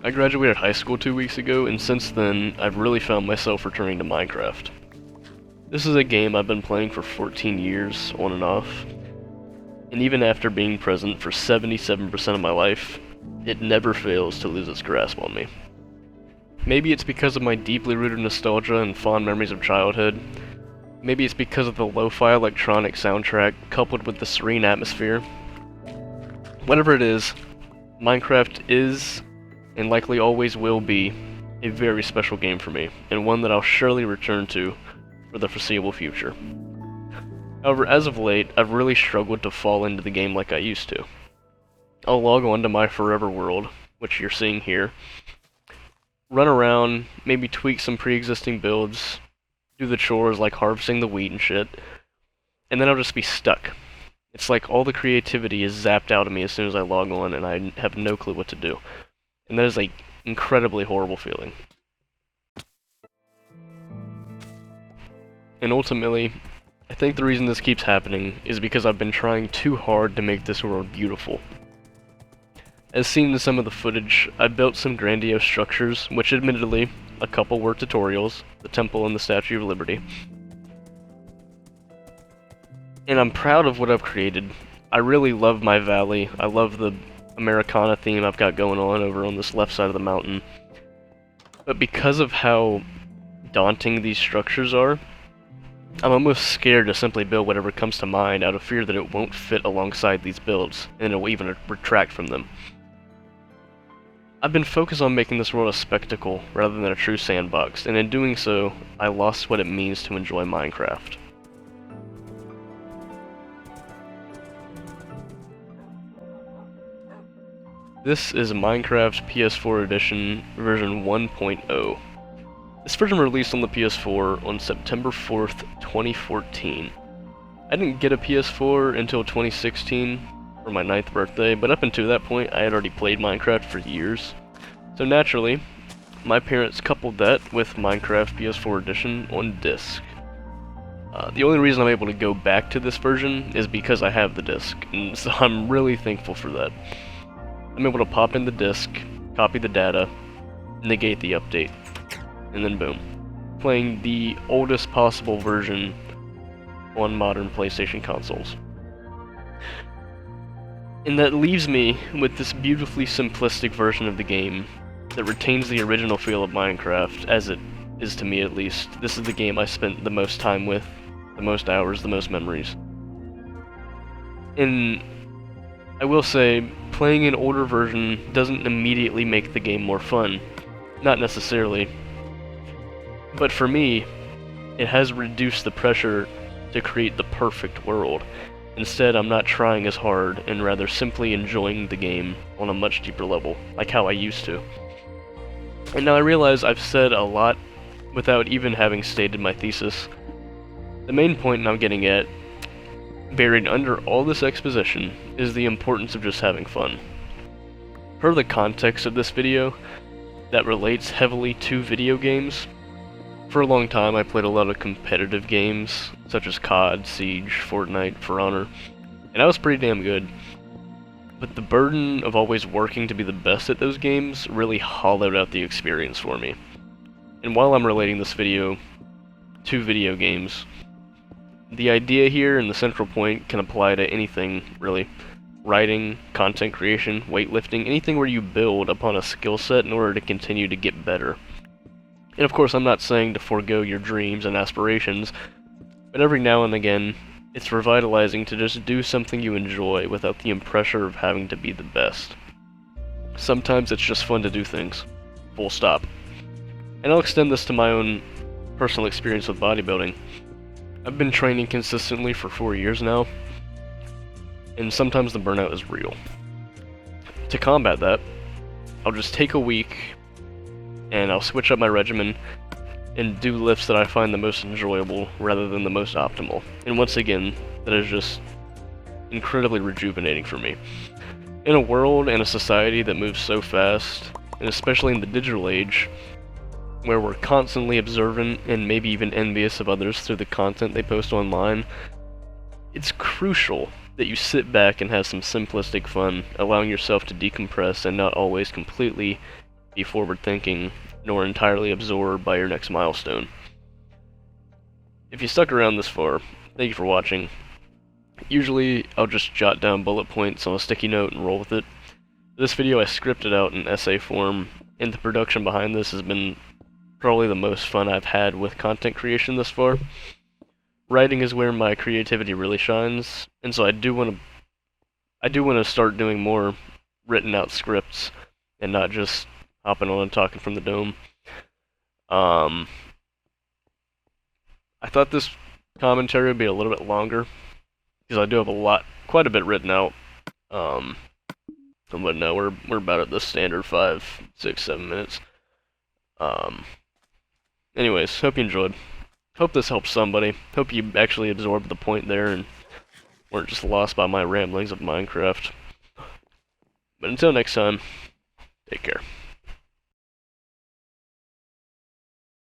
I graduated high school 2 weeks ago, and since then, I've really found myself returning to Minecraft. This is a game I've been playing for 14 years, on and off, and even after being present for 77% of my life, it never fails to lose its grasp on me. Maybe it's because of my deeply rooted nostalgia and fond memories of childhood. Maybe it's because of the lo-fi electronic soundtrack coupled with the serene atmosphere. Whatever it is, Minecraft is, and likely always will be, a very special game for me, and one that I'll surely return to for the foreseeable future. However, as of late, I've really struggled to fall into the game like I used to. I'll log on to my forever world, which you're seeing here, run around, maybe tweak some pre-existing builds, do the chores like harvesting the wheat and shit, and then I'll just be stuck. It's like all the creativity is zapped out of me as soon as I log on and I have no clue what to do. And that is an incredibly horrible feeling. And ultimately, I think the reason this keeps happening is because I've been trying too hard to make this world beautiful. As seen in some of the footage, I built some grandiose structures, which admittedly, a couple were tutorials, the temple and the Statue of Liberty. And I'm proud of what I've created. I really love my valley. I love the Americana theme I've got going on over on this left side of the mountain. But because of how daunting these structures are, I'm almost scared to simply build whatever comes to mind out of fear that it won't fit alongside these builds, and it'll even retract from them. I've been focused on making this world a spectacle rather than a true sandbox, and in doing so, I lost what it means to enjoy Minecraft. This is Minecraft PS4 Edition version 1.0. This version released on the PS4 on September 4th, 2014. I didn't get a PS4 until 2016 for my 9th birthday, but up until that point I had already played Minecraft for years. So naturally, my parents coupled that with Minecraft PS4 Edition on disc. The only reason I'm able to go back to this version is because I have the disc, and so I'm really thankful for that. I'm able to pop in the disk, copy the data, negate the update, and then boom. Playing the oldest possible version on modern PlayStation consoles. And that leaves me with this beautifully simplistic version of the game that retains the original feel of Minecraft, as it is to me at least. This is the game I spent the most time with, the most hours, the most memories. And I will say, playing an older version doesn't immediately make the game more fun. Not necessarily. But for me, it has reduced the pressure to create the perfect world. Instead, I'm not trying as hard, and rather simply enjoying the game on a much deeper level, like how I used to. And now I realize I've said a lot without even having stated my thesis. The main point I'm getting at, buried under all this exposition, is the importance of just having fun. Per the context of this video, that relates heavily to video games. For a long time I played a lot of competitive games, such as COD, Siege, Fortnite, For Honor, and I was pretty damn good. But the burden of always working to be the best at those games really hollowed out the experience for me. And while I'm relating this video to video games, the idea here and the central point can apply to anything, really. Writing, content creation, weightlifting, anything where you build upon a skill set in order to continue to get better. And of course, I'm not saying to forego your dreams and aspirations, but every now and again, it's revitalizing to just do something you enjoy without the pressure of having to be the best. Sometimes it's just fun to do things. Full stop. And I'll extend this to my own personal experience with bodybuilding. I've been training consistently for 4 years now, and sometimes the burnout is real. To combat that, I'll just take a week, and I'll switch up my regimen, and do lifts that I find the most enjoyable rather than the most optimal. And once again, that is just incredibly rejuvenating for me. In a world and a society that moves so fast, and especially in the digital age, where we're constantly observant and maybe even envious of others through the content they post online, it's crucial that you sit back and have some simplistic fun, allowing yourself to decompress and not always completely be forward-thinking, nor entirely absorbed by your next milestone. If you stuck around this far, thank you for watching. Usually, I'll just jot down bullet points on a sticky note and roll with it. This video I scripted out in essay form, and the production behind this has been probably the most fun I've had with content creation thus far. Writing is where my creativity really shines, and so I do want to start doing more written out scripts and not just hopping on and talking from the dome. I thought this commentary would be a little bit longer because I do have quite a bit written out. But no, we're about at the standard 5, 6, 7 minutes. Anyways, hope you enjoyed. Hope this helps somebody. Hope you actually absorbed the point there and weren't just lost by my ramblings of Minecraft. But until next time, take care.